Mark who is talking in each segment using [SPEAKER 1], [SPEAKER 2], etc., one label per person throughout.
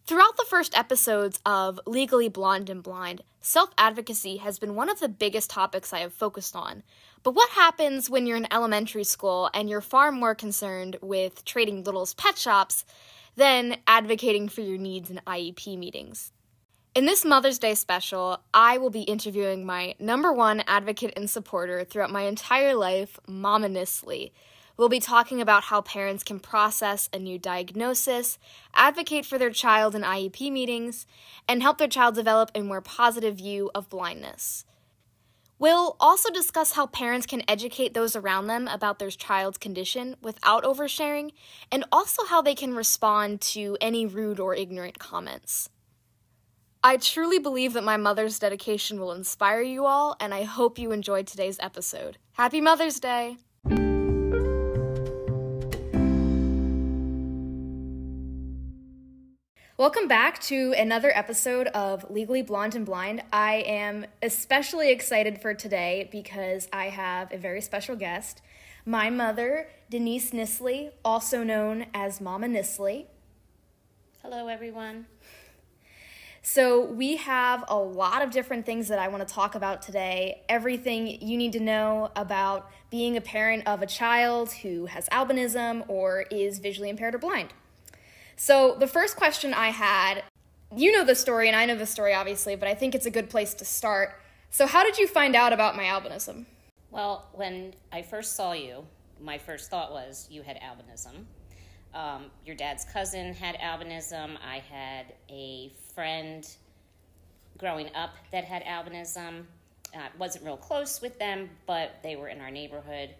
[SPEAKER 1] Throughout the first episodes of Legally Blonde and Blind, self-advocacy has been one of the biggest topics I have focused on. But what happens when you're in elementary school and you're far more concerned with trading little's pet shops than advocating for your needs in IEP meetings? In this Mother's Day special, I will be interviewing my number one advocate and supporter throughout my entire life, Mama Nissley. We'll be talking about how parents can process a new diagnosis, advocate for their child in IEP meetings, and help their child develop a more positive view of blindness. We'll also discuss how parents can educate those around them about their child's condition without oversharing, and also how they can respond to any rude or ignorant comments. I truly believe that my mother's dedication will inspire you all, and I hope you enjoyed today's episode. Happy Mother's Day! Welcome back to another episode of Legally Blonde and Blind. I am especially excited for today because I have a very special guest, my mother, Denise Nissley, also known as Mama Nissley.
[SPEAKER 2] Hello, everyone.
[SPEAKER 1] So we have a lot of different things that I want to talk about today. Everything you need to know about being a parent of a child who has albinism or is visually impaired or blind. So the first question I had, you know the story and I know the story obviously, but I think it's a good place to start. So how did you find out about my albinism?
[SPEAKER 2] Well, when I first saw you, my first thought was you had albinism. Your dad's cousin had albinism. I had a friend growing up that had albinism. Wasn't real close with them, but they were in our neighborhood.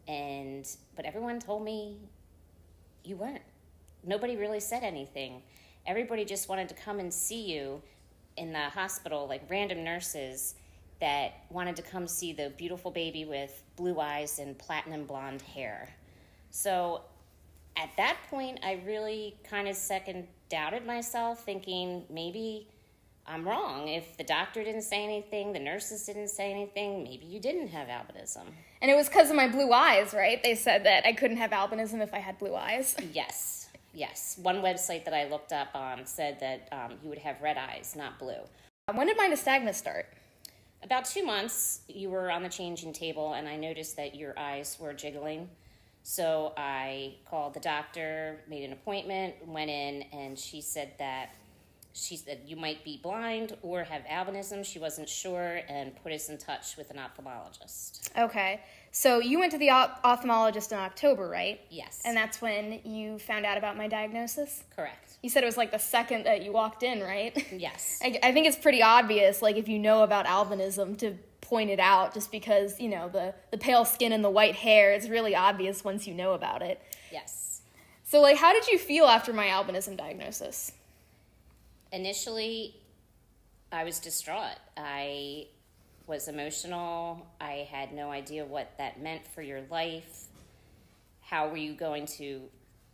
[SPEAKER 2] But everyone told me you weren't. Nobody really said anything. Everybody just wanted to come and see you in the hospital, like random nurses that wanted to come see the beautiful baby with blue eyes and platinum blonde hair. So at that point, I really kind of second doubted myself, thinking maybe I'm wrong. If the doctor didn't say anything, the nurses didn't say anything, maybe you didn't have albinism.
[SPEAKER 1] And it was because of my blue eyes, right? They said that I couldn't have albinism if I had blue eyes.
[SPEAKER 2] Yes. One website that I looked up on said that you would have red eyes, not blue.
[SPEAKER 1] When did my nystagmus start?
[SPEAKER 2] About 2 months, you were on the changing table, and I noticed that your eyes were jiggling. So I called the doctor, made an appointment, went in, and she said you might be blind or have albinism. She wasn't sure and put us in touch with an ophthalmologist.
[SPEAKER 1] Okay. So you went to the ophthalmologist in October, right?
[SPEAKER 2] Yes.
[SPEAKER 1] And that's when you found out about my diagnosis?
[SPEAKER 2] Correct.
[SPEAKER 1] You said it was like the second that you walked in, right?
[SPEAKER 2] Yes.
[SPEAKER 1] I think it's pretty obvious, like if you know about albinism, to point it out, just because, you know, the pale skin and the white hair, it's really obvious once you know about it.
[SPEAKER 2] Yes.
[SPEAKER 1] So, like, how did you feel after my albinism diagnosis?
[SPEAKER 2] Initially, I was distraught. I was emotional. I had no idea what that meant for your life. How were you going to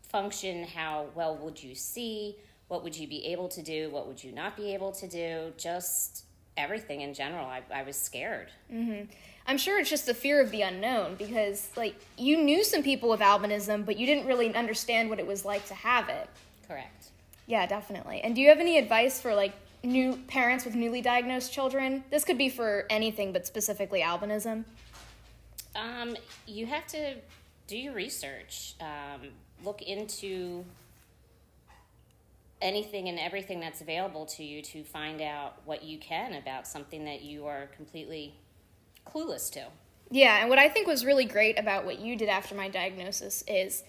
[SPEAKER 2] function? How well would you see? What would you be able to do? What would you not be able to do? Just everything in general. I was scared. Mm-hmm.
[SPEAKER 1] I'm sure it's just the fear of the unknown because, like, you knew some people with albinism, but you didn't really understand what it was like to have it.
[SPEAKER 2] Correct.
[SPEAKER 1] Yeah, definitely. And do you have any advice for, like, new parents with newly diagnosed children? This could be for anything, but specifically albinism.
[SPEAKER 2] You have to do your research. Look into anything and everything that's available to you to find out what you can about something that you are completely clueless to.
[SPEAKER 1] Yeah, and what I think was really great about what you did after my diagnosis is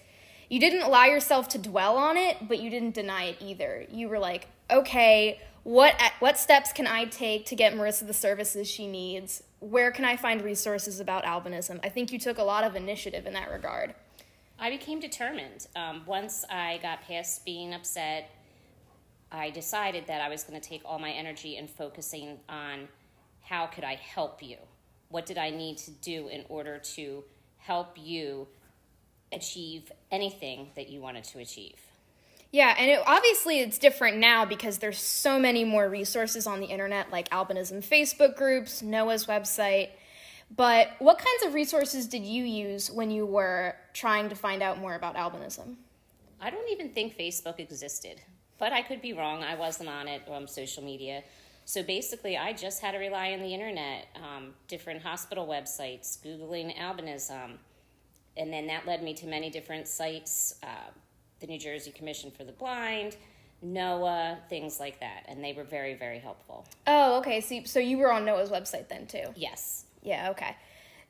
[SPEAKER 1] you didn't allow yourself to dwell on it, but you didn't deny it either. You were like, okay, what steps can I take to get Marissa the services she needs? Where can I find resources about albinism? I think you took a lot of initiative in that regard.
[SPEAKER 2] I became determined. Once I got past being upset, I decided that I was going to take all my energy and focusing on how could I help you? What did I need to do in order to help you achieve anything that you wanted to achieve?
[SPEAKER 1] Yeah, and obviously it's different now because there's so many more resources on the internet, like albinism Facebook groups, NOAA's website. But what kinds of resources did you use when you were trying to find out more about albinism?
[SPEAKER 2] I don't even think Facebook existed. But I could be wrong. I wasn't on it on social media. So basically, I just had to rely on the internet, different hospital websites, Googling albinism. And then that led me to many different sites, the New Jersey Commission for the Blind, NOAA, things like that. And they were very, very helpful.
[SPEAKER 1] Oh, okay. So you were on NOAA's website then, too?
[SPEAKER 2] Yes.
[SPEAKER 1] Yeah, okay.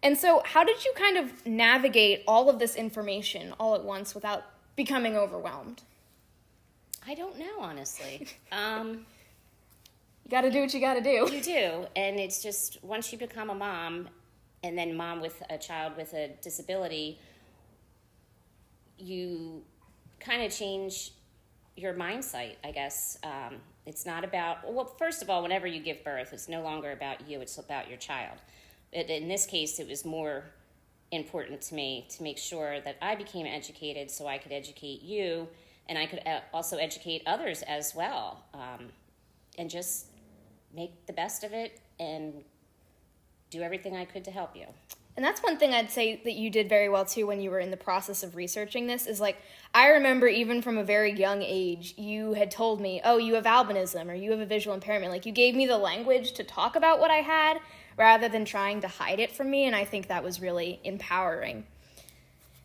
[SPEAKER 1] And so how did you kind of navigate all of this information all at once without becoming overwhelmed?
[SPEAKER 2] I don't know, honestly.
[SPEAKER 1] You got to do what you got to do.
[SPEAKER 2] You do. And it's just, once you become a mom, and then mom with a child with a disability, you kind of change your mindset, I guess. It's not about, well, first of all, whenever you give birth, it's no longer about you, it's about your child. In this case, it was more important to me to make sure that I became educated so I could educate you, and I could also educate others as well, and just make the best of it and do everything I could to help you.
[SPEAKER 1] And that's one thing I'd say that you did very well, too, when you were in the process of researching this, is like, I remember even from a very young age, you had told me, oh, you have albinism, or you have a visual impairment. Like, you gave me the language to talk about what I had, rather than trying to hide it from me, and I think that was really empowering.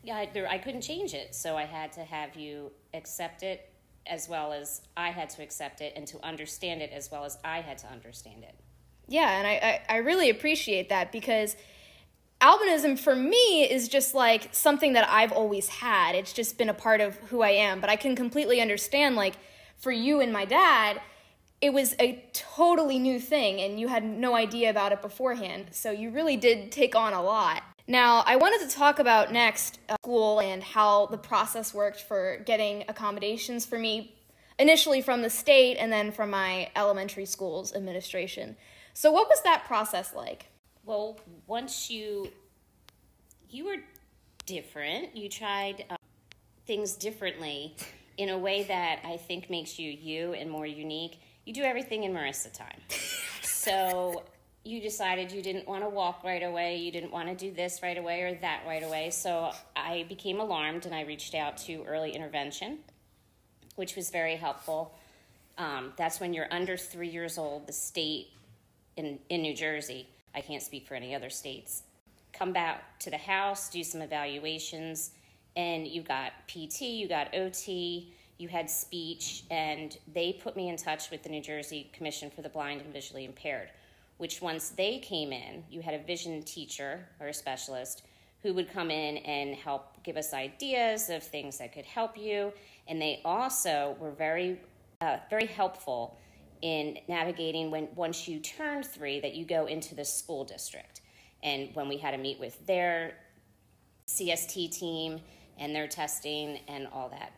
[SPEAKER 2] Yeah, I couldn't change it, so I had to have you accept it as well as I had to accept it, and to understand it as well as I had to understand it.
[SPEAKER 1] Yeah, and I really appreciate that, because albinism for me is just like something that I've always had. It's just been a part of who I am, but I can completely understand, like, for you and my dad, it was a totally new thing, and you had no idea about it beforehand, so you really did take on a lot. Now, I wanted to talk about next school and how the process worked for getting accommodations for me, initially from the state and then from my elementary school's administration. So what was that process like?
[SPEAKER 2] Well, once you were different, you tried things differently in a way that I think makes you you and more unique. You do everything in Marissa time. So you decided you didn't want to walk right away, you didn't want to do this right away or that right away. So I became alarmed, and I reached out to early intervention, which was very helpful. That's when you're under 3 years old. The state in New Jersey, I can't speak for any other states, come back to the house, do some evaluations, and you got PT, you got OT, you had speech, and they put me in touch with the New Jersey Commission for the Blind and Visually Impaired, which once they came in, you had a vision teacher or a specialist who would come in and help give us ideas of things that could help you. And they also were very, very helpful in navigating when once you turn 3 that you go into the school district. And when we had to meet with their CST team and their testing and all that.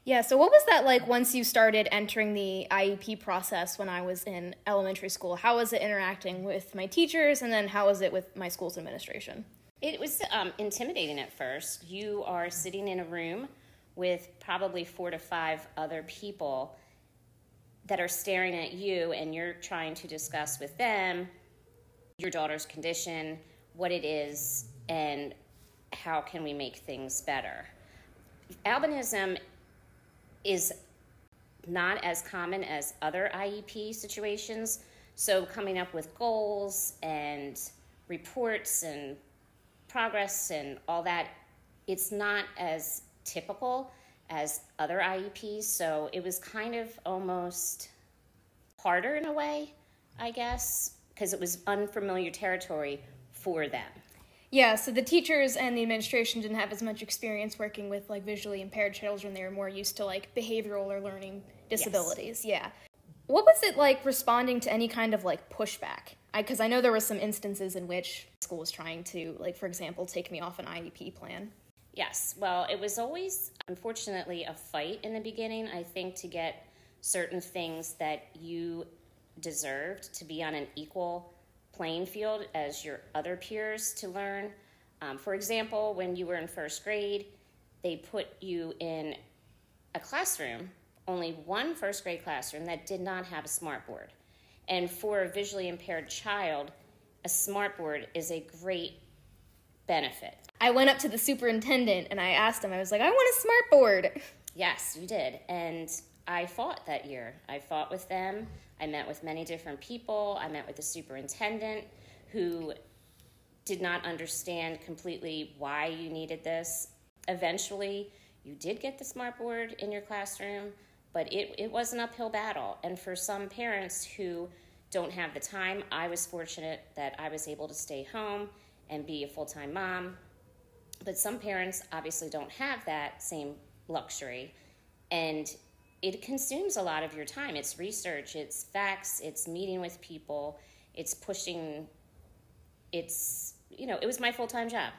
[SPEAKER 1] Yeah, so what was that like once you started entering the IEP process when I was in elementary school? How was it interacting with my teachers, and then how was it with my school's administration?
[SPEAKER 2] It was intimidating at first. You are sitting in a room with probably 4 to 5 other people that are staring at you, and you're trying to discuss with them your daughter's condition, what it is, and how can we make things better. Albinism is not as common as other IEP situations, so coming up with goals and reports and progress and all that, it's not as typical as other IEPs, so it was kind of almost harder in a way, I guess, because it was unfamiliar territory for them.
[SPEAKER 1] Yeah, so the teachers and the administration didn't have as much experience working with, like, visually impaired children. They were more used to, like, behavioral or learning disabilities. Yes. Yeah. What was it like responding to any kind of, like, pushback? Because I know there were some instances in which school was trying to, like, for example, take me off an IEP plan.
[SPEAKER 2] Yes, well, it was always, unfortunately, a fight in the beginning, I think, to get certain things that you deserved to be on an equal playing field as your other peers to learn. For example, when you were in first grade, they put you in a classroom, only one first grade classroom that did not have a smartboard. And for a visually impaired child, a smartboard is a great benefit.
[SPEAKER 1] I went up to the superintendent and I asked him, I was like, I want a smartboard.
[SPEAKER 2] Yes, you did. And I fought that year. I fought with them. I met with many different people. I met with the superintendent who did not understand completely why you needed this. Eventually, you did get the smart board in your classroom, but it was an uphill battle. And for some parents who don't have the time, I was fortunate that I was able to stay home and be a full-time mom. But some parents obviously don't have that same luxury, and it consumes a lot of your time. It's research, it's facts, it's meeting with people, it's pushing, it was my full-time job.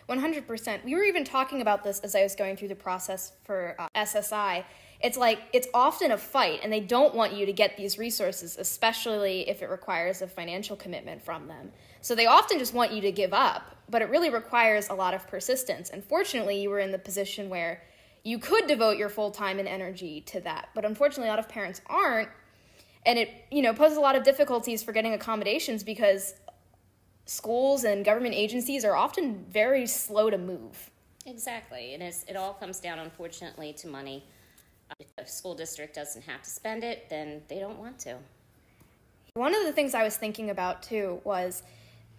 [SPEAKER 1] 100%. We were even talking about this as I was going through the process for SSI. It's like, it's often a fight, and they don't want you to get these resources, especially if it requires a financial commitment from them. So they often just want you to give up, but it really requires a lot of persistence. And fortunately, you were in the position where you could devote your full time and energy to that. But unfortunately, a lot of parents aren't, and it, poses a lot of difficulties for getting accommodations because schools and government agencies are often very slow to move.
[SPEAKER 2] Exactly, and it all comes down, unfortunately, to money. If a school district doesn't have to spend it, then they don't want to.
[SPEAKER 1] One of the things I was thinking about, too, was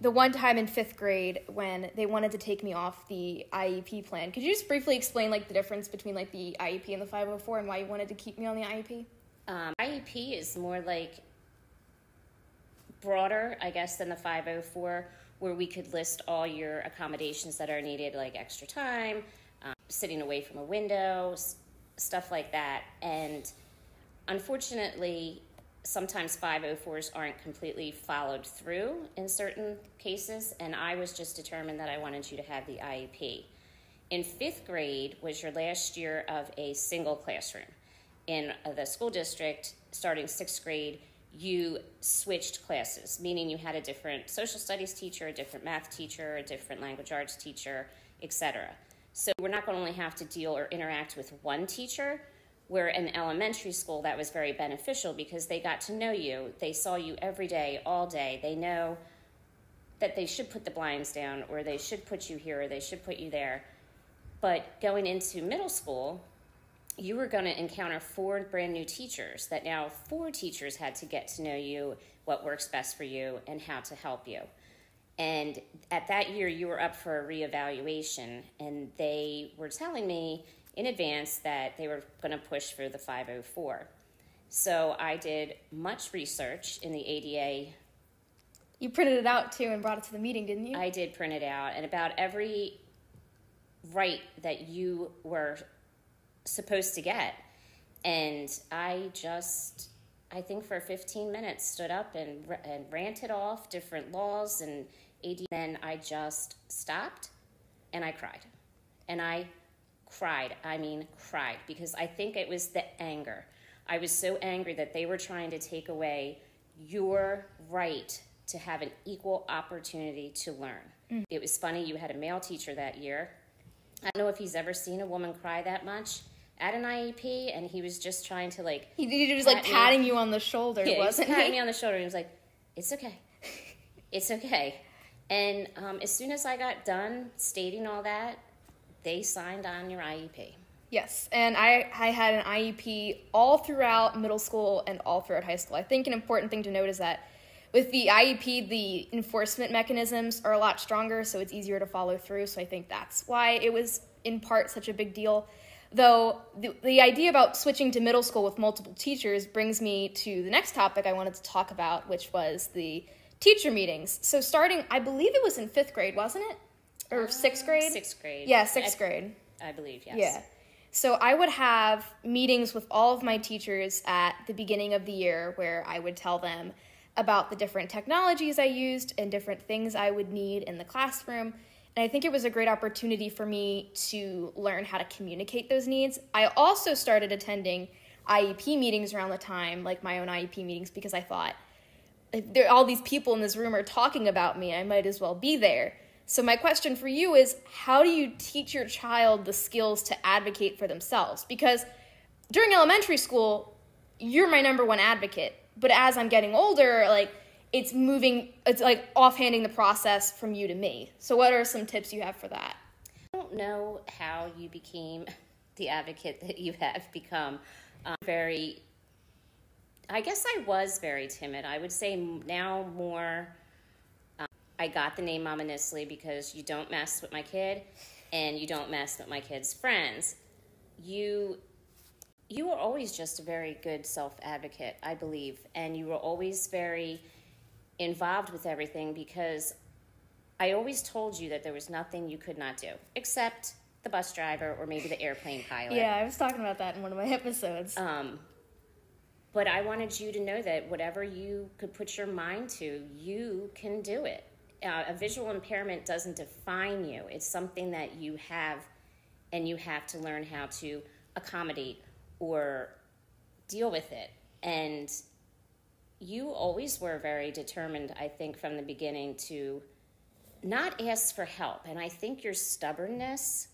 [SPEAKER 1] the one time in 5th grade when they wanted to take me off the IEP plan. Could you just briefly explain, the difference between, the IEP and the 504 and why you wanted to keep me on the IEP?
[SPEAKER 2] IEP is more, broader, I guess, than the 504, where we could list all your accommodations that are needed, like extra time, sitting away from a window, stuff like that. And unfortunately, sometimes 504s aren't completely followed through in certain cases, and I was just determined that I wanted you to have the IEP. In 5th grade was your last year of a single classroom. In the school district, starting 6th grade, you switched classes, meaning you had a different social studies teacher, a different math teacher, a different language arts teacher, etc. So we're not going to only have to deal or interact with one teacher, where in elementary school that was very beneficial because they got to know you. They saw you every day, all day. They know that they should put the blinds down, or they should put you here, or they should put you there. But going into middle school, you were going to encounter 4 brand new teachers that now 4 teachers had to get to know you, what works best for you, and how to help you. And at that year, you were up for a reevaluation, and they were telling me in advance that they were going to push for the 504. So I did much research in the ADA.
[SPEAKER 1] You printed it out, too, and brought it to the meeting, didn't you?
[SPEAKER 2] I did print it out, and about every right that you were supposed to get. And I think for 15 minutes stood up and ranted off different laws and AD. Then I just stopped and I cried. And I cried, because I think it was the anger. I was so angry that they were trying to take away your right to have an equal opportunity to learn. Mm. It was funny, you had a male teacher that year. I don't know if he's ever seen a woman cry that much at an IEP, and he was just trying to
[SPEAKER 1] he was patting you on the shoulder, wasn't he?
[SPEAKER 2] Patting me on the shoulder. He was like, "It's okay, it's okay." And as soon as I got done stating all that, they signed on your IEP.
[SPEAKER 1] Yes, and I had an IEP all throughout middle school and all throughout high school. I think an important thing to note is that with the IEP, the enforcement mechanisms are a lot stronger, so it's easier to follow through. So I think that's why it was in part such a big deal. Though the idea about switching to middle school with multiple teachers brings me to the next topic I wanted to talk about, which was the teacher meetings. So starting, I believe it was in 5th grade, wasn't it? Or 6th grade?
[SPEAKER 2] 6th grade.
[SPEAKER 1] Yeah, 6th grade.
[SPEAKER 2] I believe, yes.
[SPEAKER 1] Yeah. So I would have meetings with all of my teachers at the beginning of the year where I would tell them about the different technologies I used and different things I would need in the classroom. And I think it was a great opportunity for me to learn how to communicate those needs. I also started attending IEP meetings around the time, like my own IEP meetings, because I thought, if all these people in this room are talking about me, I might as well be there. So my question for you is, how do you teach your child the skills to advocate for themselves? Because during elementary school, you're my number one advocate. But as I'm getting older, it's offhanding the process from you to me. So what are some tips you have for that?
[SPEAKER 2] I don't know how you became the advocate that you have become. I guess I was very timid. I would say now more, I got the name Mama Nissley because you don't mess with my kid and you don't mess with my kid's friends. You were always just a very good self-advocate, I believe, and you were always very involved with everything because I always told you that there was nothing you could not do, except the bus driver or maybe the airplane pilot.
[SPEAKER 1] Yeah, I was talking about that in one of my episodes.
[SPEAKER 2] But I wanted you to know that whatever you could put your mind to, you can do it. A visual impairment doesn't define you. It's something that you have, and you have to learn how to accommodate or deal with it. And you always were very determined, I think, from the beginning to not ask for help. And I think your stubbornness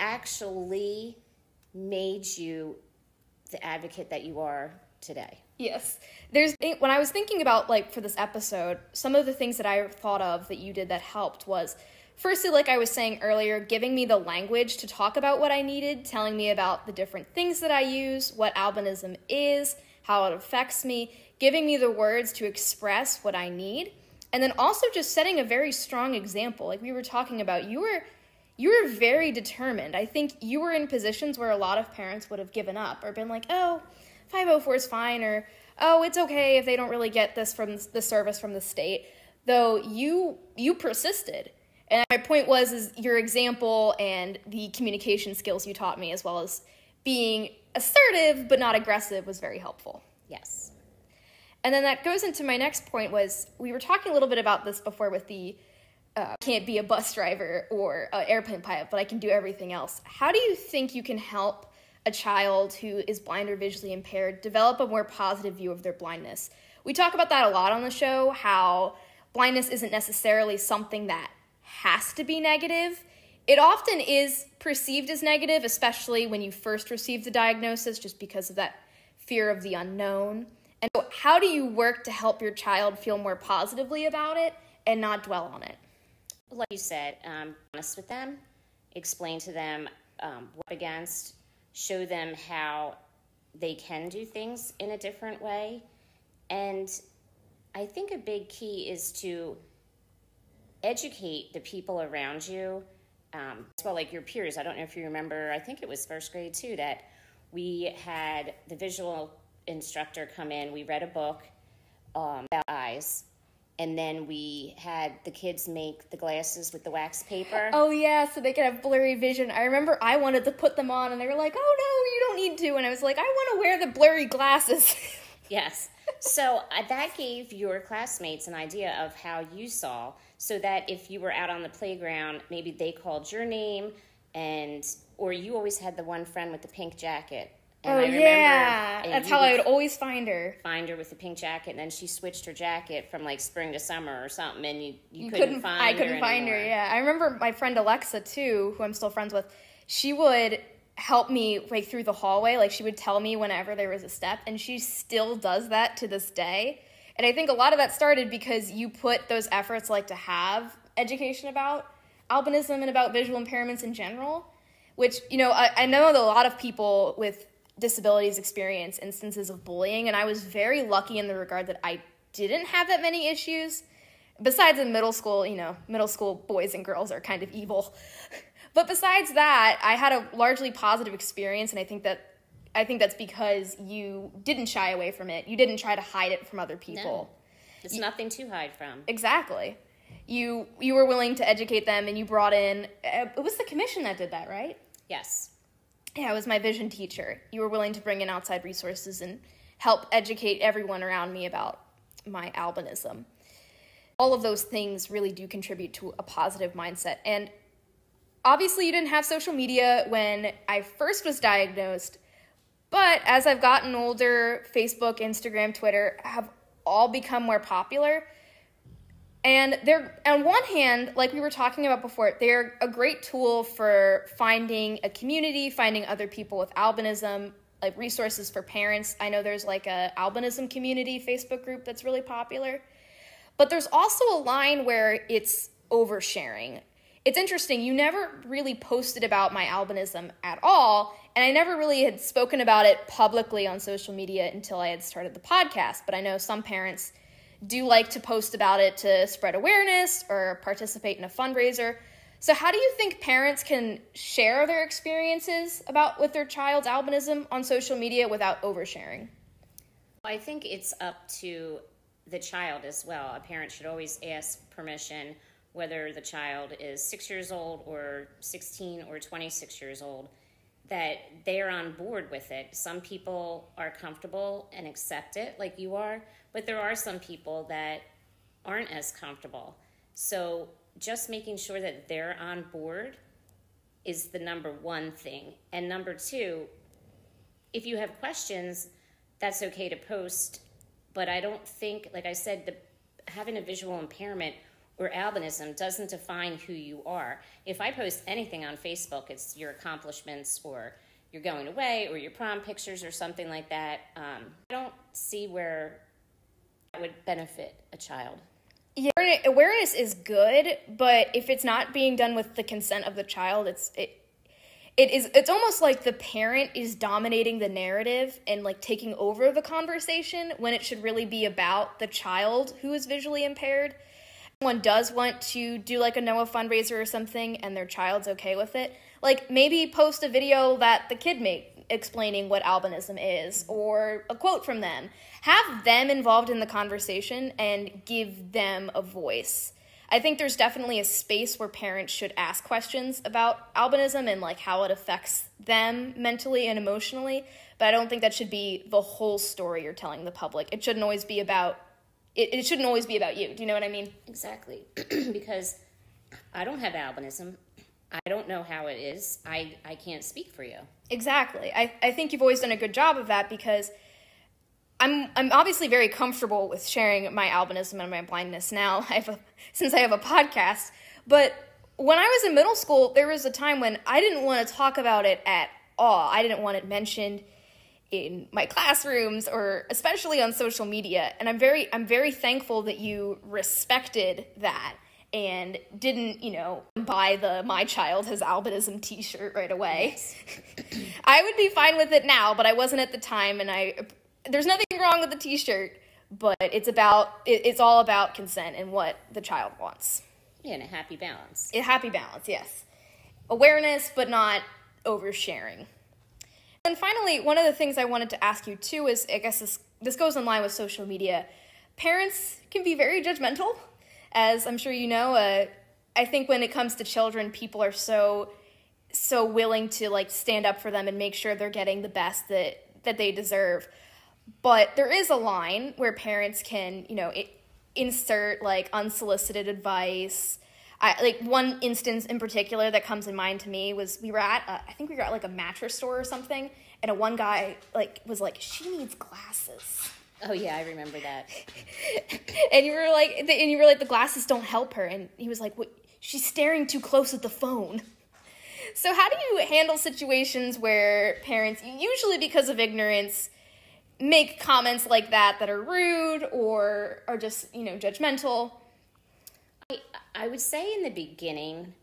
[SPEAKER 2] actually made you the advocate that you are today.
[SPEAKER 1] Yes. When I was thinking about, for this episode, some of the things that I thought of that you did that helped was, firstly, like I was saying earlier, giving me the language to talk about what I needed, telling me about the different things that I use, what albinism is, how it affects me, giving me the words to express what I need, and then also just setting a very strong example. Like we were talking about, you were very determined. I think you were in positions where a lot of parents would have given up or been like, oh, 504 is fine, or, oh, it's okay if they don't really get this from the service from the state. Though you persisted. And my point is your example and the communication skills you taught me, as well as being assertive but not aggressive, was very helpful.
[SPEAKER 2] Yes.
[SPEAKER 1] And then that goes into my next point was, we were talking a little bit about this before with the can't be a bus driver or an airplane pilot, but I can do everything else. How do you think you can help a child who is blind or visually impaired develop a more positive view of their blindness? We talk about that a lot on the show, how blindness isn't necessarily something that has to be negative. It often is perceived as negative, especially when you first receive the diagnosis, just because of that fear of the unknown. And so how do you work to help your child feel more positively about it and not dwell on it?
[SPEAKER 2] Like you said, honest with them, explain to them what against, show them how they can do things in a different way. And I think a big key is to educate the people around you, as well, like your peers. I don't know if you remember, I think it was first grade too, that we had the visual instructor come in. We read a book about eyes, and then we had the kids make the glasses with the wax paper.
[SPEAKER 1] Oh yeah, so they could have blurry vision. I remember I wanted to put them on, and they were like, oh no, you don't need to. And I was like, I want to wear the blurry glasses.
[SPEAKER 2] Yes. So that gave your classmates an idea of how you saw, so that if you were out on the playground, maybe they called your name, or you always had the one friend with the pink jacket. And
[SPEAKER 1] I remember, yeah, that's how I would always find her.
[SPEAKER 2] Find her with the pink jacket, and then she switched her jacket from spring to summer or something, and you couldn't find her.
[SPEAKER 1] I couldn't find her, yeah. I remember my friend Alexa, too, who I'm still friends with, she would help me through the hallway. She would tell me whenever there was a step, and she still does that to this day. And I think a lot of that started because you put those efforts to have education about albinism and about visual impairments in general, which, I know that a lot of people with disabilities experience instances of bullying, and I was very lucky in the regard that I didn't have that many issues. Besides in middle school, middle school boys and girls are kind of evil. But besides that, I had a largely positive experience, and I think that's because you didn't shy away from it. You didn't try to hide it from other people.
[SPEAKER 2] No, it's nothing to hide from.
[SPEAKER 1] Exactly. You were willing to educate them, and you brought in, it was the commission that did that, right?
[SPEAKER 2] Yes.
[SPEAKER 1] Yeah, it was my vision teacher. You were willing to bring in outside resources and help educate everyone around me about my albinism. All of those things really do contribute to a positive mindset. And obviously you didn't have social media when I first was diagnosed, but as I've gotten older, Facebook, Instagram, Twitter have all become more popular. And they're, on one hand, like we were talking about before, they're a great tool for finding a community, finding other people with albinism, resources for parents. I know there's a albinism community Facebook group that's really popular. But there's also a line where it's oversharing. it's interesting, you never really posted about my albinism at all, and I never really had spoken about it publicly on social media until I had started the podcast, but I know some parents do like to post about it to spread awareness or participate in a fundraiser. So how do you think parents can share their experiences with their child's albinism on social media without oversharing?
[SPEAKER 2] I think it's up to the child as well. A parent should always ask permission, whether the child is 6 years old or 16 or 26 years old, that they're on board with it. Some people are comfortable and accept it like you are, but there are some people that aren't as comfortable. So just making sure that they're on board is the number one thing. And number two, if you have questions, that's okay to post. But I don't think, like I said, having a visual impairment or albinism doesn't define who you are. If I post anything on Facebook, it's your accomplishments or you're going away or your prom pictures or something like that. I don't see where that would benefit a child.
[SPEAKER 1] Yeah, awareness is good, but if it's not being done with the consent of the child, it's almost like the parent is dominating the narrative and like taking over the conversation when it should really be about the child who is visually impaired. Someone does want to do like a NOAA fundraiser or something and their child's okay with it, like maybe post a video that the kid made explaining what albinism is or a quote from them. Have them involved in the conversation and give them a voice. I think there's definitely a space where parents should ask questions about albinism and like how it affects them mentally and emotionally, but I don't think that should be the whole story you're telling the public. It shouldn't always be about It shouldn't always be about you. Do you know what I mean?
[SPEAKER 2] Exactly. Because I don't have albinism. I don't know how it is. I can't speak for you.
[SPEAKER 1] Exactly. I think you've always done a good job of that because I'm obviously very comfortable with sharing my albinism and my blindness now since I have a podcast. But when I was in middle school, there was a time when I didn't want to talk about it at all. I didn't want it mentioned in my classrooms or especially on social media. And I'm very thankful that you respected that and didn't, buy the "My Child Has Albinism" t-shirt right away.
[SPEAKER 2] Yes.
[SPEAKER 1] I would be fine with it now, but I wasn't at the time, and there's nothing wrong with the t-shirt, but it's all about consent and what the child wants.
[SPEAKER 2] Yeah, and a happy balance.
[SPEAKER 1] A happy balance, yes. Awareness, but not oversharing. And finally, one of the things I wanted to ask you too is, I guess this goes in line with social media. Parents can be very judgmental, as I'm sure you know. I think when it comes to children, people are so willing to like stand up for them and make sure they're getting the best that they deserve. But there is a line where parents can, insert like unsolicited advice. Like one instance in particular that comes in mind to me was we were at like a mattress store or something, and one guy was like, "She needs glasses."
[SPEAKER 2] Oh yeah, I remember that.
[SPEAKER 1] And you were like, "The glasses don't help her," and he was like, "What? She's staring too close at the phone." So how do you handle situations where parents, usually because of ignorance, make comments like that are rude or are just judgmental?
[SPEAKER 2] I would say in the beginning,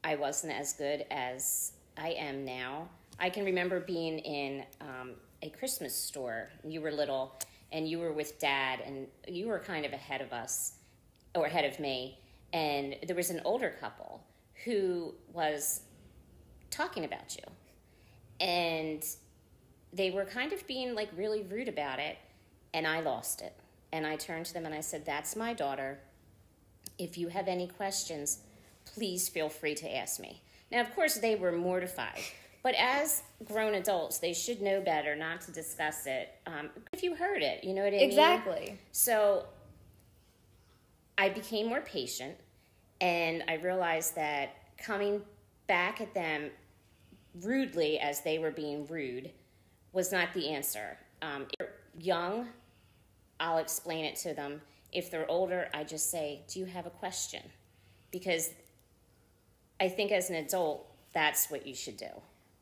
[SPEAKER 2] I wasn't as good as I am now. I can remember being in a Christmas store. You were little, and you were with Dad, and you were kind of ahead of us, or ahead of me, and there was an older couple who was talking about you, and they were kind of being like really rude about it, and I lost it. And I turned to them and I said, "That's my daughter. If you have any questions, please feel free to ask me." Now, of course, they were mortified. But as grown adults, they should know better not to discuss it if you heard it. You know what I mean?
[SPEAKER 1] Exactly.
[SPEAKER 2] So I became more patient, and I realized that coming back at them rudely as they were being rude was not the answer. If they're young, I'll explain it to them. If they're older, I just say, "Do you have a question?" Because I think as an adult, that's what you should do.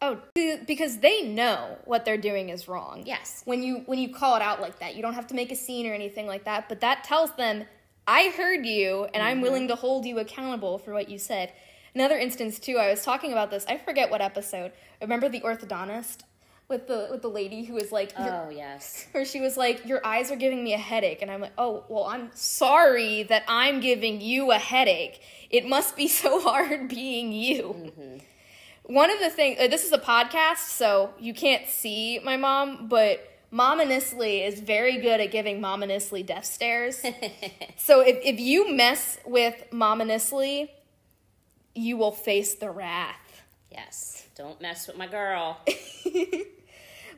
[SPEAKER 1] Oh, because they know what they're doing is wrong.
[SPEAKER 2] Yes.
[SPEAKER 1] When you call it out like that, you don't have to make a scene or anything like that, but that tells them, I heard you, and I'm willing to hold you accountable for what you said. Another instance, too, I was talking about this. I forget what episode. Remember the orthodontist with the lady who was like...
[SPEAKER 2] Oh, yes.
[SPEAKER 1] Where she was like, your eyes are giving me a headache. And I'm like, oh, well, I'm sorry that I'm giving you a headache. It must be so hard being you. Mm-hmm. One of the things... this is a podcast, so you can't see my mom, but Mama Nissley is very good at giving Mama Nissley death stares. So if you mess with Mama Nissley, you will face the wrath.
[SPEAKER 2] Yes, don't mess with my girl.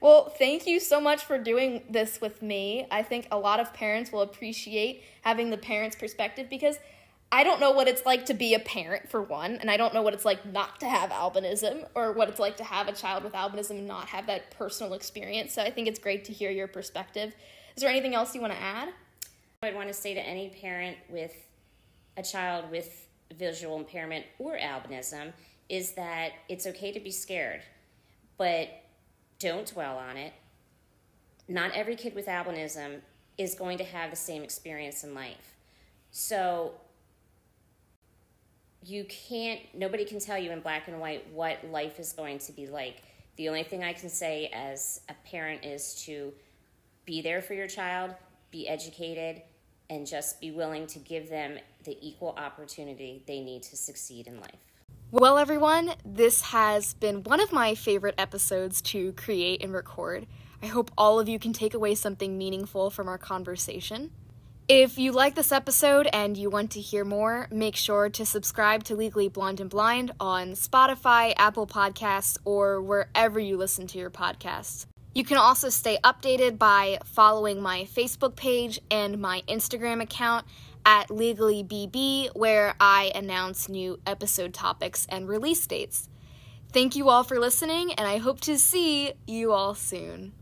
[SPEAKER 1] Well, thank you so much for doing this with me. I think a lot of parents will appreciate having the parent's perspective because I don't know what it's like to be a parent, for one, and I don't know what it's like not to have albinism or what it's like to have a child with albinism and not have that personal experience. So I think it's great to hear your perspective. Is there anything else you want to add?
[SPEAKER 2] I'd want to say to any parent with a child with visual impairment or albinism is that it's okay to be scared, but don't dwell on it. Not every kid with albinism is going to have the same experience in life. So nobody can tell you in black and white what life is going to be like. The only thing I can say as a parent is to be there for your child, be educated, and just be willing to give them the equal opportunity they need to succeed in life.
[SPEAKER 1] Well, everyone, this has been one of my favorite episodes to create and record. I hope all of you can take away something meaningful from our conversation. If you like this episode and you want to hear more, make sure to subscribe to Legally Blonde and Blind on Spotify, Apple Podcasts, or wherever you listen to your podcasts. You can also stay updated by following my Facebook page and my Instagram account at LegallyBB, where I announce new episode topics and release dates. Thank you all for listening, and I hope to see you all soon.